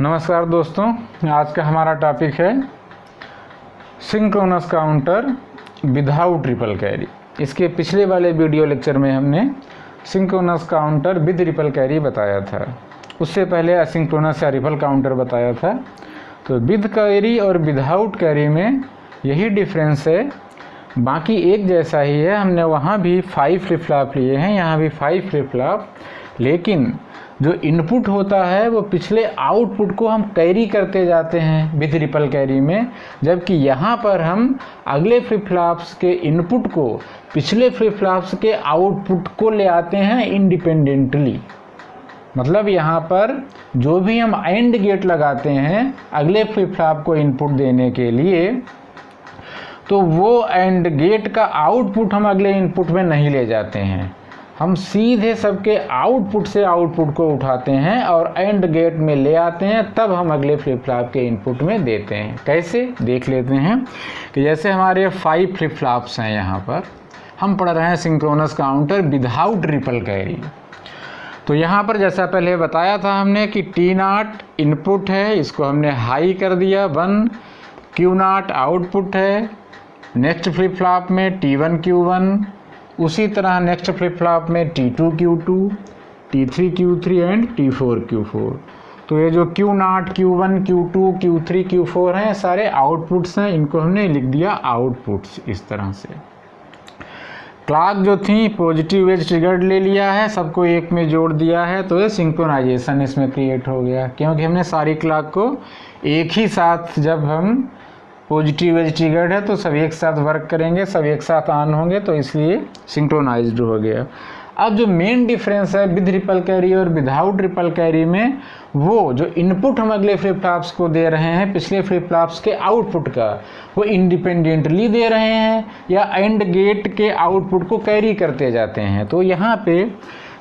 नमस्कार दोस्तों, आज का हमारा टॉपिक है synchronous counter without triple carry. इसके पिछले वाले वीडियो लेक्चर में हमने synchronous counter with ripple carry बताया था। उससे पहले असिंक्रोनस या रिपल काउंटर बताया था। तो विद कैरी और विदाउट कैरी में यही डिफरेंस है, बाकी एक जैसा ही है। हमने वहाँ भी 5 फ्लिप फ्लॉप लिए हैं, यहाँ भी 5 फ्लिप फ्लॉप, लेकिन जो इनपुट होता है वो पिछले आउटपुट को हम कैरी करते जाते हैं विद रिपल कैरी में, जबकि यहाँ पर हम अगले फ्लिप फ्लॉप्स के इनपुट को पिछले फ्लिप फ्लॉप्स के आउटपुट को ले आते हैं इंडिपेंडेंटली। मतलब यहाँ पर जो भी हम एंड गेट लगाते हैं अगले फ्लिप फ्लॉप को इनपुट देने के लिए, तो वो एंड गेट का आउटपुट हम अगले इनपुट में नहीं ले जाते हैं। हम सीधे सबके आउटपुट से आउटपुट को उठाते हैं और एंड गेट में ले आते हैं, तब हम अगले फ्लिप फ्लॉप के इनपुट में देते हैं। कैसे देख लेते हैं कि जैसे हमारे 5 फ्लिप फ्लॉप्स हैं, यहाँ पर हम पढ़ रहे हैं synchronous counter without ripple carry. तो यहाँ पर जैसा पहले बताया था हमने कि T0 इनपुट है, इसको हमने हाई कर दिया 1, Q0 आउटपुट है। नेक्स्ट फ्लिप फ्लॉप में T1 Q1, उसी तरह नेक्स्ट फ्लिप फ्लॉप में T2 Q2, T3 Q3 and T4 Q4। तो ये जो Q0 Q1 Q2 Q3 Q4 हैं, सारे आउटपुट्स हैं, इनको हमने लिख दिया आउटपुट्स इस तरह से। क्लॉक जो थी पॉजिटिव एज ट्रिगर्ड ले लिया है, सबको एक में जोड़ दिया है, तो ये सिंक्रोनाइजेशन इसमें क्रिएट हो गया, क्योंकि हमने सारी क्लॉक को एक ही साथ, जब हम पॉजिटिव एज ट्रिगर्ड है तो सब एक साथ वर्क करेंगे, सब एक साथ ऑन होंगे, तो इसलिए सिंक्रोनाइज्ड हो गया। अब जो मेन डिफरेंस है विद रिपल कैरी और विदाउट रिपल कैरी में, वो जो इनपुट हम अगले फ्लिप फ्लॉप्स को दे रहे हैं पिछले फ्लिप फ्लॉप्स के आउटपुट का, वो इंडिपेंडेंटली दे रहे हैं या एंड गेट के आउटपुट को कैरी करते जाते हैं। तो यहाँ पे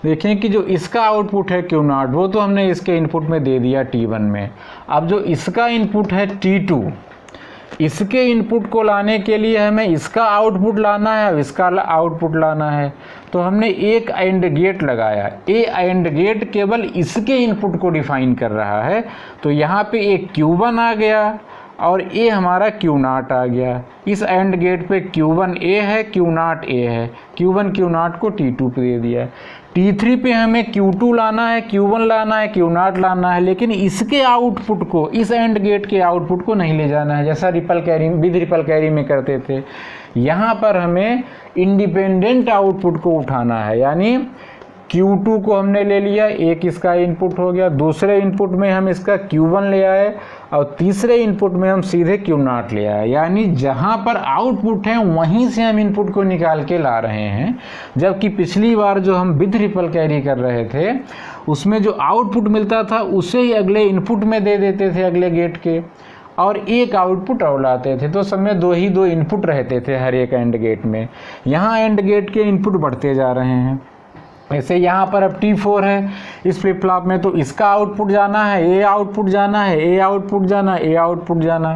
देखें कि जो इसका आउटपुट है Q0, वो तो हमने इसके इनपुट में दे दिया T1 में। अब जो इसका इनपुट है T2, इसके इनपुट को लाने के लिए हमें इसका आउटपुट लाना है और इसका आउटपुट लाना है, तो हमने एक एंड गेट लगाया। ए एंड गेट केवल इसके इनपुट को डिफाइन कर रहा है, तो यहाँ पे एक Q1 आ गया और ए हमारा Q0 आ गया। इस एंड गेट पे Q1 ए है, Q0 ए है, Q1 Q0 को T2 पे दे दिया। T3 पे हमें Q2 लाना है, Q1 लाना है, Q0 लाना है, लेकिन इसके आउटपुट को, इस एंड गेट के आउटपुट को नहीं ले जाना है, जैसा ripple carry with ripple carry में करते थे। यहाँ पर हमें इंडिपेंडेंट आउटपुट को उठाना है, यानी Q2 को हमने ले लिया, एक इसका इनपुट हो गया, दूसरे इनपुट में हम इसका Q1 ले आए और तीसरे इनपुट में हम सीधे Q0 ले आए। यानी जहाँ पर आउटपुट है वहीं से हम इनपुट को निकाल के ला रहे हैं, जबकि पिछली बार जो हम विद रिपल कैरी कर रहे थे उसमें जो आउटपुट मिलता था उसे ही अगले इनपुट में दे देते थे अगले गेट के, और एक आउटपुट और लाते थे। तो सब में दो इनपुट रहते थे हर एक एंड गेट में। यहाँ एंड गेट के इनपुट बढ़ते जा रहे हैं। ऐसे यहाँ पर अब T4 है इस फ्लिप फ्लॉप में, तो इसका आउटपुट जाना है, ए आउटपुट जाना है, ए आउटपुट जाना, ए आउटपुट जाना।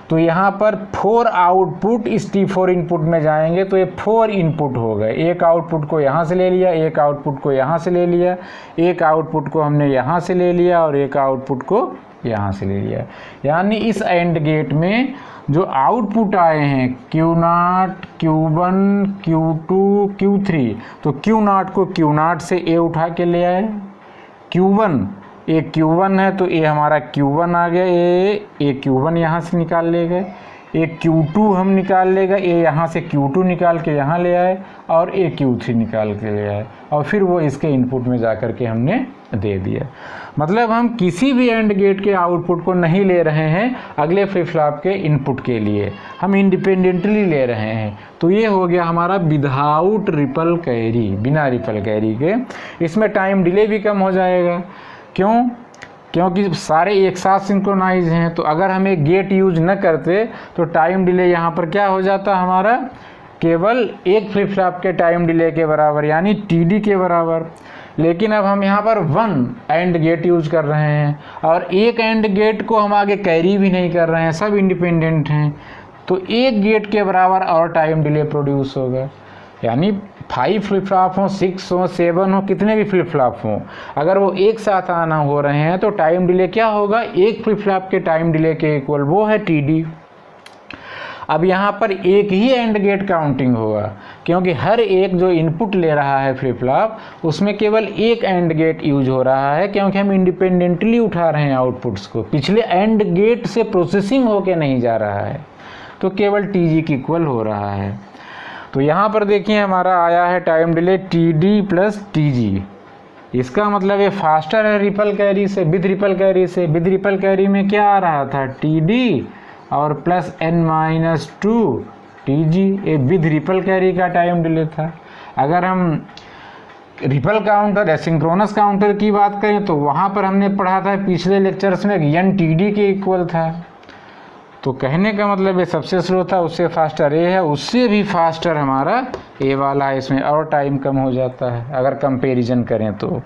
तो यहाँ पर 4 आउटपुट इस T4 इनपुट में जाएंगे, तो ये 4 इनपुट हो गए। एक आउटपुट को यहाँ से ले लिया, एक आउटपुट को यहाँ से ले लिया, एक आउटपुट को हमने यहाँ से ले लिया और एक आउटपुट को यहाँ से ले लिया। यानी इस एंड गेट में जो आउटपुट आए हैं Q0, Q1, Q2, Q3, तो Q0 को Q0 से ए उठा के ले आए, Q1 ए Q1 है तो ए हमारा Q1 आ गया, ए Q1 यहाँ से निकाल ले गए, एक Q2 हम निकाल लेगा, ए यहाँ से Q2 निकाल के यहाँ ले आए और ए Q3 निकाल के ले आए, और फिर वो इसके इनपुट में जा कर के हमने दे दिया। मतलब हम किसी भी एंड गेट के आउटपुट को नहीं ले रहे हैं अगले फ्लिप फ्लॉप के इनपुट के लिए, हम इंडिपेंडेंटली ले रहे हैं। तो ये हो गया हमारा विदाउट रिपल कैरी, बिना रिपल कैरी के। इसमें टाइम डिले भी कम हो जाएगा। क्यों? क्योंकि सारे एक साथ सिंक्रोनाइज हैं, तो अगर हम एक गेट यूज न करते तो टाइम डिले यहाँ पर क्या हो जाता हमारा, केवल एक फ्लिप फ्लॉप के टाइम डिले के बराबर, यानी TD के बराबर। लेकिन अब हम यहाँ पर 1 एंड गेट यूज कर रहे हैं और एक एंड गेट को हम आगे कैरी भी नहीं कर रहे हैं, सब इंडिपेंडेंट हैं, तो एक गेट के बराबर और टाइम डिले प्रोड्यूस होगा। यानी 5 फ्लिप फ्लॉप हो, 6 हो, 7 हो, कितने भी फ्लिप फ्लॉप हो, अगर वो एक साथ आना हो रहे हैं तो टाइम डिले क्या होगा, एक फ्लिप फ्लॉप के टाइम डिले के इक्वल, वो है TD। अब यहाँ पर एक ही एंड गेट काउंटिंग होगा, क्योंकि हर एक जो इनपुट ले रहा है फ्लिप फ्लॉप उसमें केवल एक एंड गेट यूज हो रहा है, क्योंकि हम इंडिपेंडेंटली उठा रहे हैं आउटपुट्स को, पिछले एंड गेट से प्रोसेसिंग होके नहीं जा रहा है, तो केवल TG की इक्वल हो रहा है। तो यहाँ पर देखिए हमारा आया है time delay TD plus TG। इसका मतलब ये फास्टर है रिपल कैरी से, विद रिपल कैरी से। विद रिपल कैरी में क्या आ रहा था, TD और प्लस n-2 TG, ये विद रिपल कैरी का टाइम डिले था। अगर हम रिपल काउंटर एसिंक्रोनस काउंटर की बात करें तो वहाँ पर हमने पढ़ा था पिछले लेक्चर्स में n-TD के इक्वल था। तो कहने का मतलब ये सबसे स्लो था, उससे फास्टर ये है, उससे भी फास्टर हमारा ये वाला है, इसमें और टाइम कम हो जाता है अगर कंपैरिजन करें तो।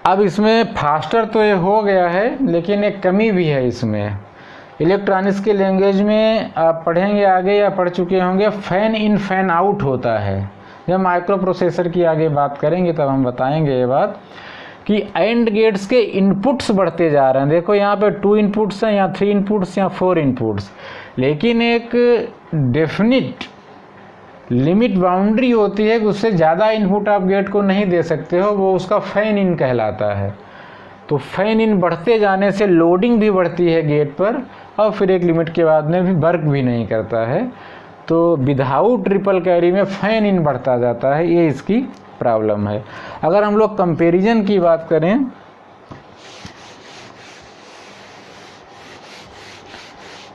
अब इसमें फास्टर तो ये हो गया है, लेकिन एक कमी भी है इसमें। इलेक्ट्रॉनिक्स के लैंग्वेज में आप पढ़ेंगे आगे या पढ़ चुके होंगे, फैन इन फैन आउट होता है। जब माइक्रो प्रोसेसर की आगे बात करेंगे तब हम बताएंगे ये बात कि एंड गेट्स के इनपुट्स बढ़ते जा रहे हैं। देखो यहाँ पे 2 इनपुट्स हैं या 3 इनपुट्स या 4 इनपुट्स, लेकिन एक डेफिनिट लिमिट बाउंड्री होती है कि उससे ज़्यादा इनपुट आप गेट को नहीं दे सकते हो, वो उसका फैन इन कहलाता है। तो फैन इन बढ़ते जाने से लोडिंग भी बढ़ती है गेट पर, और फिर एक लिमिट के बाद में भी वर्क भी नहीं करता है। तो विदाउट ट्रिपल कैरी में फैन इन बढ़ता जाता है, ये इसकी प्रॉब्लम है। अगर हम लोग कंपैरिजन की बात करें,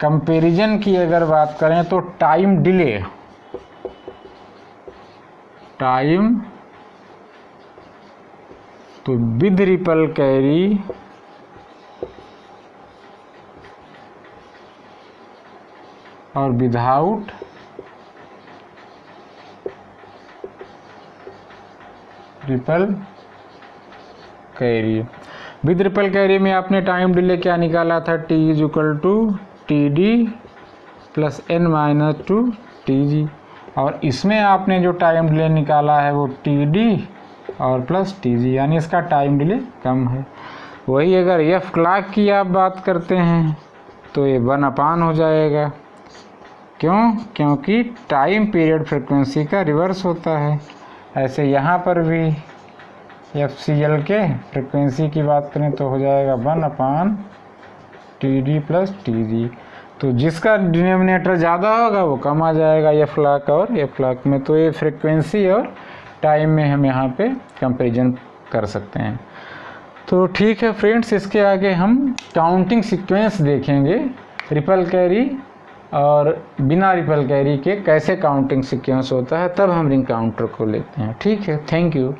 कंपैरिजन की अगर बात करें तो टाइम डिले, तो विद रिपल कैरी और without ripple carry. With ripple carry में आपने टाइम डिले क्या निकाला था, T = TD plus n-2 TG, और इसमें आपने जो टाइम डिले निकाला है वो TD और प्लस TG, यानी इसका टाइम डिले कम है। वही अगर f क्लॉक की आप बात करते हैं तो ये 1/, हो जाएगा। क्यों? क्योंकि टाइम पीरियड फ्रिक्वेंसी का रिवर्स होता है। ऐसे यहाँ पर भी FCL के फ्रिक्वेंसी की बात करें तो हो जाएगा 1/TD प्लस TG। तो जिसका डिनोमिनेटर ज़्यादा होगा वो कम आ जाएगा f क्लॉक और f क्लॉक में। तो ये फ्रिक्वेंसी और टाइम में हम यहाँ पे कंपैरिजन कर सकते हैं। तो ठीक है फ्रेंड्स, इसके आगे हम काउंटिंग सीक्वेंस देखेंगे, रिपल कैरी और बिना रिपल कैरी के कैसे काउंटिंग सीक्वेंस होता है, तब हम रिंग काउंटर को लेते हैं। ठीक है, थैंक यू।